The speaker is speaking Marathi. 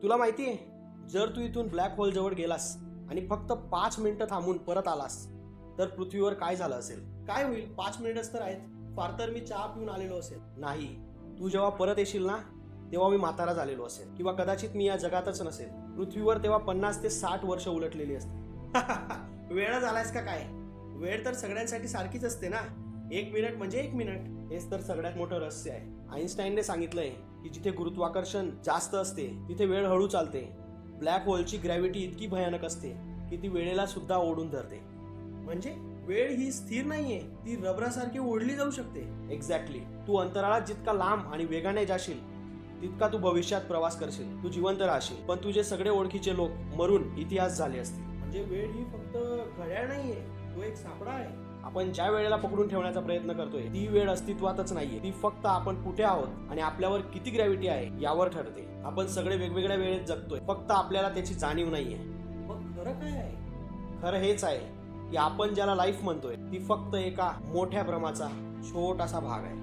तुला माहितीये, जर तू इथून ब्लॅक होल जवळ गेलास आणि फक्त 5 मिनिटं थांबून परत आलास तर पृथ्वीवर काय झालं असेल? काय होईल? 5 मिनिटच तर आहेत. फार तर मी चहा पिऊन आलेलो असेल. नाही, तू जेव्हा परत येशील ना तेव्हा मी म्हातारा झालेलो असेल, किंवा कदाचित मी या जगातच नसेल. पृथ्वीवर तेव्हा 50 ते 60 वर्ष उलटलेली असते. वेळ झालायस का काय? वेळ तर सगळ्यांसाठी सारखीच असते ना. 1 मिनिट म्हणजे 1 मिनिट. हेच तर सगळ्यात मोठं रहस्य आहे. आईन्स्टाईनने सांगितलंय की जिथे गुरुत्वाकर्षण जास्त असते तिथे वेळ हळू चालते. ब्लॅक होलची ग्रॅव्हिटी इतकी भयानक असते की ती वेळेला सुद्धा ओढून धरते. म्हणजे वेळ ही स्थिर नाहीये, ती रबरासारखी ओढली जाऊ शकते. एक्झॅक्टली. तू अंतराळात जितका लांब आणि वेगाने जाशील तितका तू भविष्यात प्रवास करशील. तू जिवंत राहशील, पण तुझे सगळे ओळखीचे लोक मरून इतिहास झाले असतील. म्हणजे वेळ ही फक्त घड्याळ नाहीये, तो एक सापळा आहे. आपण ज्या वेळेला पकडून ठेवण्याचा प्रयत्न करतोय ती वेळ अस्तित्वातच नाहीये. ती फक्त आपण कुठे आहोत आणि आपल्यावर किती ग्रॅव्हिटी आहे यावर ठरते. आपण सगळे वेगवेगळ्या वेळेत जगतोय, फक्त आपल्याला त्याची जाणीव नाहीये. मग खरं काय आहे? खरं हेच आहे की आपण ज्याला लाईफ म्हणतोय ती फक्त एका मोठ्या भ्रमाचा छोटासा भाग आहे.